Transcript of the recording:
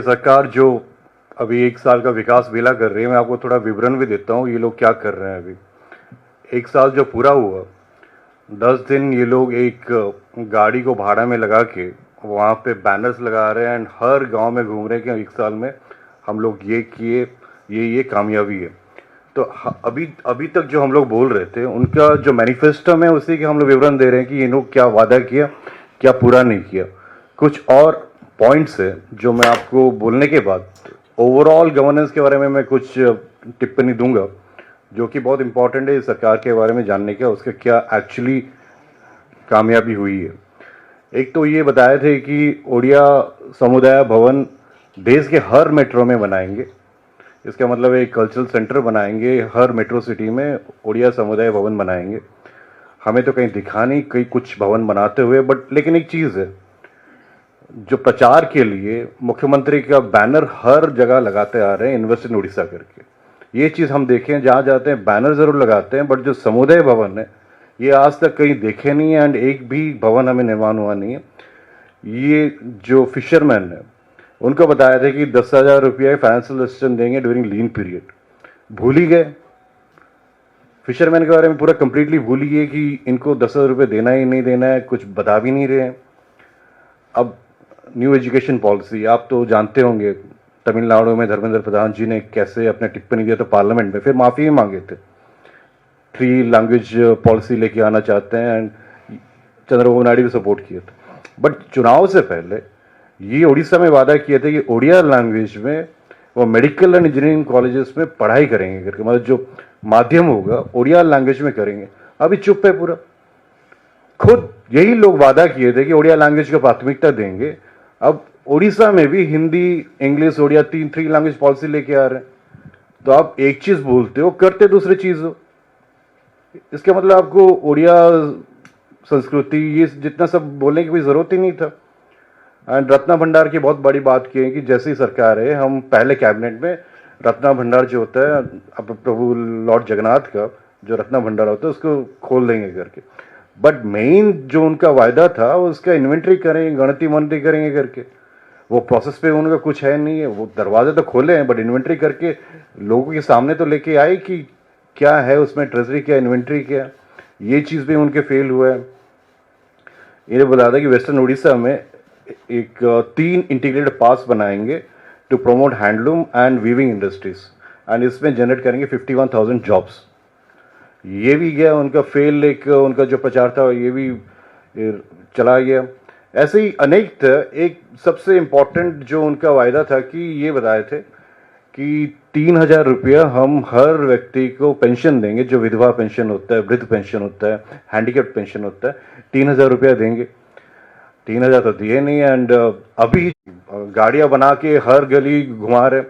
सरकार जो अभी 1 साल का विकास मेला कर रही है, मैं आपको थोड़ा विवरण भी देता हूँ ये लोग क्या कर रहे हैं। अभी 1 साल जो पूरा हुआ, 10 दिन ये लोग एक गाड़ी को भाड़ा में लगा के वहाँ पे बैनर्स लगा रहे हैं एंड हर गांव में घूम रहे हैं कि 1 साल में हम लोग ये किए, ये कामयाबी है। तो अभी अभी तक जो हम लोग बोल रहे थे उनका जो मैनिफेस्टो में उसी के हम लोग विवरण दे रहे हैं कि ये लोग क्या वादा किया, क्या पूरा नहीं किया। कुछ और पॉइंट्स है जो मैं आपको बोलने के बाद ओवरऑल गवर्नेंस के बारे में मैं कुछ टिप्पणी दूंगा, जो कि बहुत इंपॉर्टेंट है सरकार के बारे में जानने का, उसका क्या एक्चुअली कामयाबी हुई है। एक तो ये बताए थे कि ओडिया समुदाय भवन देश के हर मेट्रो में बनाएंगे। इसका मतलब एक कल्चरल सेंटर बनाएंगे, हर मेट्रो सिटी में ओडिया समुदाय भवन बनाएंगे। हमें तो कहीं दिखा नहीं कहीं कुछ भवन बनाते हुए, बट लेकिन एक चीज़ है, जो प्रचार के लिए मुख्यमंत्री का बैनर हर जगह लगाते आ रहे हैं, इन्वेस्ट इन उड़ीसा करके। ये चीज़ हम देखें, जहाँ जाते हैं बैनर ज़रूर लगाते हैं, बट जो समुदाय भवन है ये आज तक कहीं देखे नहीं है एंड एक भी भवन हमें निर्माण हुआ नहीं है। ये जो फिशरमैन है उनको बताया था कि 10,000 रुपया फाइनेंशियल असिस्टेंस देंगे ड्यूरिंग लीन पीरियड, भूल ही गए। फिशरमैन के बारे में पूरा कंप्लीटली भूल ही गए कि इनको 10,000 रुपये देना ही नहीं देना है, कुछ बता भी नहीं रहे हैं। अब न्यू एजुकेशन पॉलिसी आप तो जानते होंगे, तमिलनाडु में धर्मेंद्र प्रधान जी ने कैसे अपने टिप्पणी दिया था पार्लियामेंट में, फिर माफ़ी ही मांगे थे। 3 लैंग्वेज पॉलिसी लेके आना चाहते हैं एंड चंद्रबाबू नायडू भी सपोर्ट किए थे। बट चुनाव से पहले ये उड़ीसा में वादा किया था कि ओडिया लैंग्वेज में वो मेडिकल एंड इंजीनियरिंग कॉलेजेस में पढ़ाई करेंगे करके, मतलब जो माध्यम होगा ओडिया लैंग्वेज में करेंगे। अभी चुप है पूरा। खुद यही लोग वादा किए थे कि ओडिया लैंग्वेज को प्राथमिकता देंगे, अब उड़ीसा में भी Hindi, English, Odia 3 language policy लेके आ रहे हैं। तो आप एक चीज बोलते हो, करते दूसरी चीज हो। इसका मतलब आपको ओडिया संस्कृति ये जितना सब बोलने की कोई जरूरत ही नहीं था। एंड रत्ना भंडार की बहुत बड़ी बात की है कि जैसी सरकार है, हम पहले कैबिनेट में रत्ना भंडार जो होता है अब प्रभु लॉर्ड जगन्नाथ का जो रत्ना भंडार होता है उसको खोल देंगे करके। बट मेन जो उनका वायदा था उसका इन्वेंट्री करेंगे, गणति वणति करेंगे करके। वो प्रोसेस पे उनका कुछ है नहीं है। वो दरवाजे तो खोले हैं बट इन्वेंट्री करके लोगों के सामने तो लेके आए कि क्या है उसमें, ट्रेजरी क्या, इन्वेंट्री क्या। ये चीज़ भी उनके फेल हुआ है। इन्हें बता दें कि वेस्टर्न उड़ीसा में एक 3 इंटीग्रेटेड पास बनाएंगे to promote handloom and weaving industries and इसमें जनरेट करेंगे 51,000 जॉब्स। ये भी गया उनका फेल, एक उनका जो प्रचार था ये भी चला गया। ऐसे ही अनेक थे। एक सबसे इम्पोर्टेंट जो उनका वायदा था कि ये बताए थे कि 3,000 रुपया हम हर व्यक्ति को पेंशन देंगे, जो विधवा पेंशन होता है, वृद्ध पेंशन होता है, हैंडीकैप पेंशन होता है, 3,000 रुपया देंगे। 3,000 तो दिए नहीं एंड अभी गाड़ियां बना के हर गली घुमा रहे।